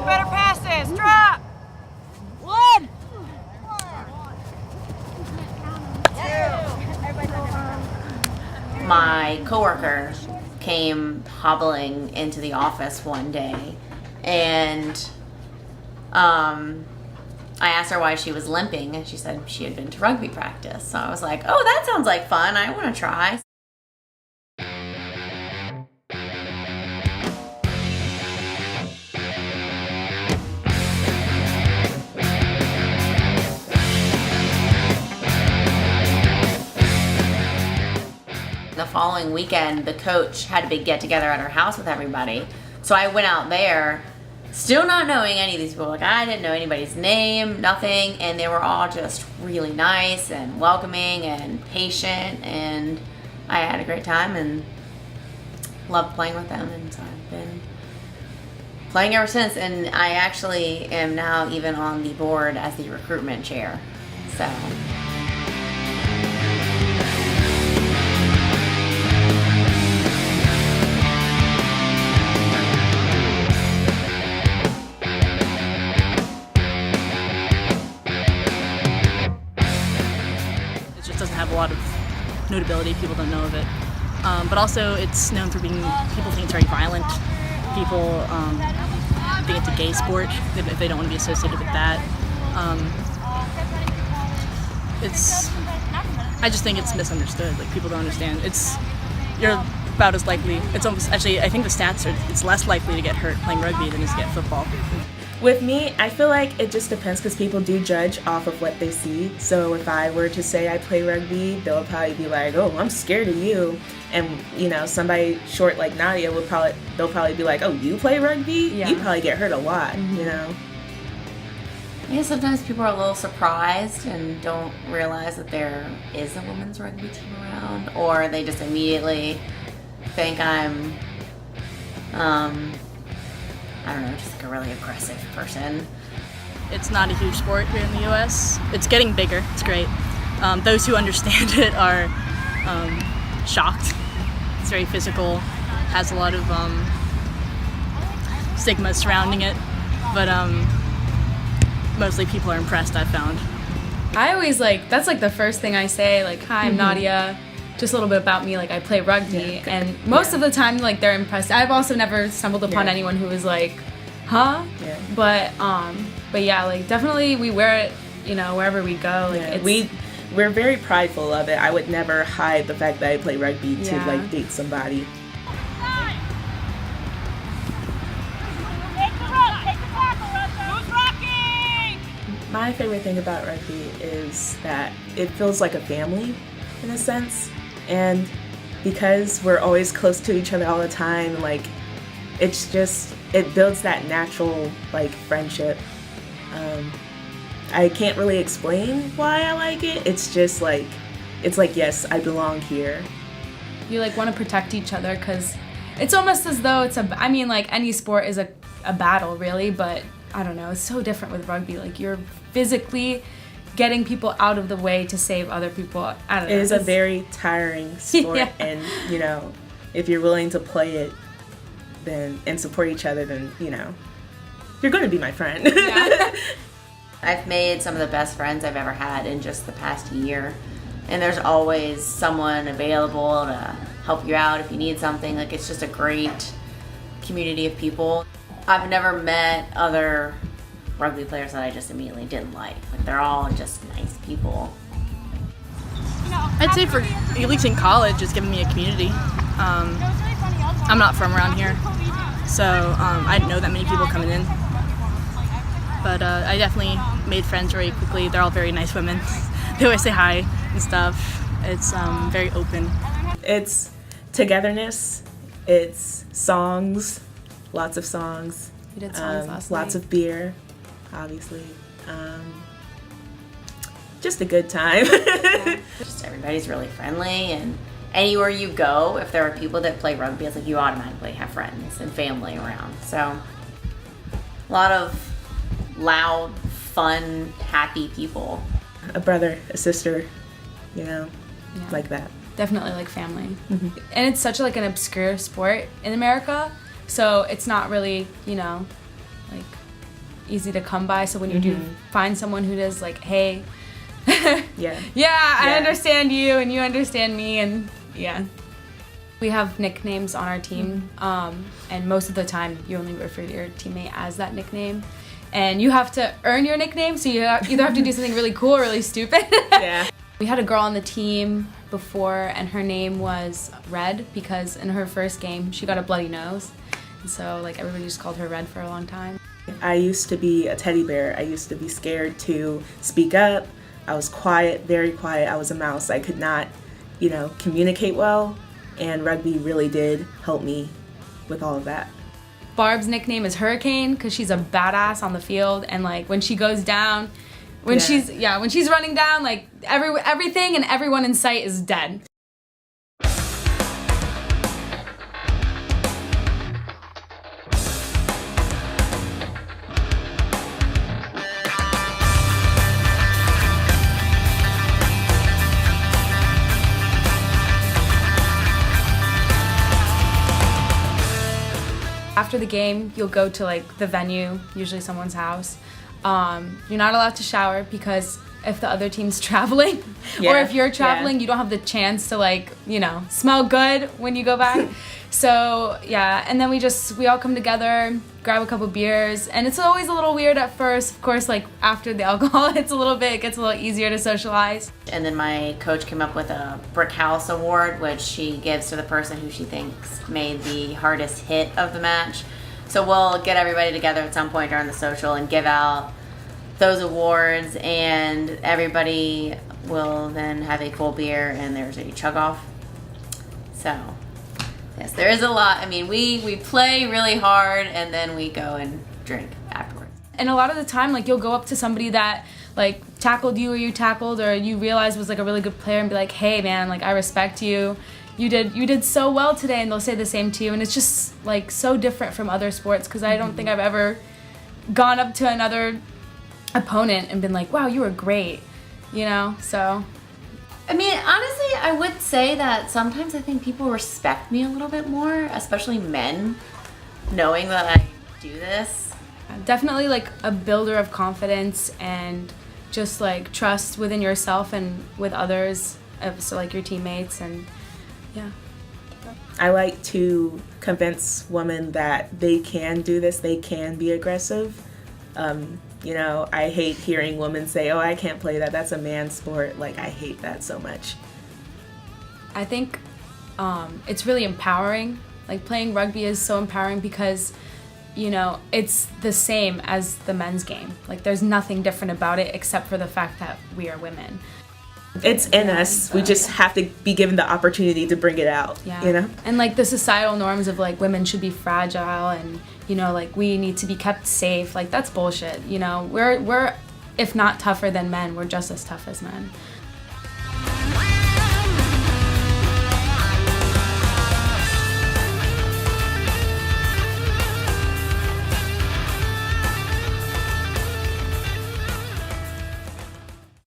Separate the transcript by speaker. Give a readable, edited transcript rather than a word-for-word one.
Speaker 1: Rugby, better passes. Drop. 1. 2.
Speaker 2: My coworker came hobbling into the office one day, and I asked her why she was limping, and she said she had been to rugby practice. So I was like, oh, that sounds like fun. I want to try. The following weekend, the coach had a big get-together at our house with everybody. So I went out there, still not knowing any of these people. Like, I didn't know anybody's name, nothing, and they were all just really nice and welcoming and patient, and I had a great time and loved playing with them, and so I've been playing ever since, and I actually am now even on the board as the recruitment chair. So
Speaker 3: doesn't have a lot of notability. People don't know of it, but also it's known for being, people think it's very violent. People think it's a gay sport if they don't want to be associated with that. I just think it's misunderstood. Like, people don't understand. You're about as likely, it's almost, actually, I think the stats are, it's less likely to get hurt playing rugby than it is to get football.
Speaker 4: With me, I feel like it just depends because people do judge off of what they see. So if I were to say I play rugby, they'll probably be like, oh, I'm scared of you. And, you know, somebody short like Nadia they'll probably be like, oh, you play rugby?
Speaker 5: Yeah.
Speaker 4: You probably get hurt a lot, you know?
Speaker 2: yeah, sometimes people are a little surprised and don't realize that there is a women's rugby team around, or they just immediately think I'm, I don't know, just like a really aggressive person.
Speaker 3: It's not a huge sport here in the U.S. It's getting bigger. It's great. Those who understand it are shocked. It's very physical, has a lot of stigma surrounding it, but mostly people are impressed, I've found.
Speaker 5: I always that's like the first thing I say, like, hi, I'm Nadia. Just a little bit about me, like, I play rugby, and most of the time, like, they're impressed. I've also never stumbled upon anyone who was like, huh? Yeah. But yeah, like, definitely we wear it, you know, wherever we go. Like,
Speaker 4: we're very prideful of it. I would never hide the fact that I play rugby to, like, date somebody. My favorite thing about rugby is that it feels like a family, in a sense. And because we're always close to each other all the time, like, it's just, it builds that natural, like, friendship. I can't really explain why I like it. It's just like, it's like, yes, I belong here.
Speaker 5: You, like, want to protect each other because it's almost as though it's I mean, like, any sport is a battle, really, but I don't know, it's so different with rugby. Like, you're physically getting people out of the way to save other people. I don't know.
Speaker 4: It is a very tiring sport, and, you know, if you're willing to play it and support each other, then, you know, you're going to be my friend.
Speaker 5: Yeah.
Speaker 2: I've made some of the best friends I've ever had in just the past year, and there's always someone available to help you out if you need something. Like, it's just a great community of people. I've never met other rugby players that I just immediately didn't like. Like, they're all just nice people.
Speaker 3: I'd say for, at least in college, it's given me a community. I'm not from around here, so I didn't know that many people coming in. But I definitely made friends very quickly. They're all very nice women. They always say hi and stuff. It's very open.
Speaker 4: It's togetherness. It's songs. Lots of songs.
Speaker 5: We did songs last night.
Speaker 4: Lots of beer, obviously. Just a good time.
Speaker 2: Just everybody's really friendly, and anywhere you go, if there are people that play rugby, it's like you automatically have friends and family around. So a lot of loud, fun, happy people.
Speaker 4: A brother, a sister, you know, like that.
Speaker 5: Definitely like family. And it's such an obscure sport in America, so it's not really, you know, like, easy to come by. So when you do find someone who does like, hey,
Speaker 4: Yeah.
Speaker 5: I understand you and you understand me, and yeah. We have nicknames on our team, and most of the time you only refer to your teammate as that nickname. And you have to earn your nickname, so you either have to do something really cool or really stupid.
Speaker 4: Yeah.
Speaker 5: We had a girl on the team before, and her name was Red because in her first game she got a bloody nose. And so like everybody just called her Red for a long time.
Speaker 4: I used to be a teddy bear. I used to be scared to speak up. I was quiet, very quiet. I was a mouse. I could not, communicate well. And rugby really did help me with all of that.
Speaker 5: Barb's nickname is Hurricane because she's a badass on the field, and like when she goes down, when she's running down, like everything and everyone in sight is dead. After the game, you'll go to like the venue, usually someone's house. You're not allowed to shower because if the other team's traveling, or if you're traveling, you don't have the chance to like, smell good when you go back. So yeah, and then we all come together, grab a couple beers, and it's always a little weird at first. Of course, like after the alcohol, it gets a little easier to socialize.
Speaker 2: And then my coach came up with a Brick House Award, which she gives to the person who she thinks made the hardest hit of the match. So we'll get everybody together at some point during the social and give out those awards, and everybody will then have a full beer and there's a chug off. So yes, there is a lot. I mean, we play really hard and then we go and drink afterwards.
Speaker 5: And a lot of the time, like, you'll go up to somebody that, like, tackled you or you tackled or you realize was, like, a really good player and be like, hey, man, like, I respect you. You did so well today, and they'll say the same to you. And it's just, like, so different from other sports because I don't think I've ever gone up to another opponent and been like, wow, you were great, so...
Speaker 2: I mean, honestly, I would say that sometimes I think people respect me a little bit more, especially men, knowing that I do this.
Speaker 5: Definitely like a builder of confidence and just like trust within yourself and with others, so like your teammates, and yeah.
Speaker 4: I like to convince women that they can do this, they can be aggressive. I hate hearing women say, oh, I can't play that, that's a man's sport. Like, I hate that so much.
Speaker 5: I think it's really empowering. Like, playing rugby is so empowering because, it's the same as the men's game. Like, there's nothing different about it except for the fact that we are women.
Speaker 4: It's in us. We just have to be given the opportunity to bring it out,
Speaker 5: And, like, the societal norms of, like, women should be fragile and, like, we need to be kept safe. Like, that's bullshit, We're if not tougher than men, we're just as tough as men.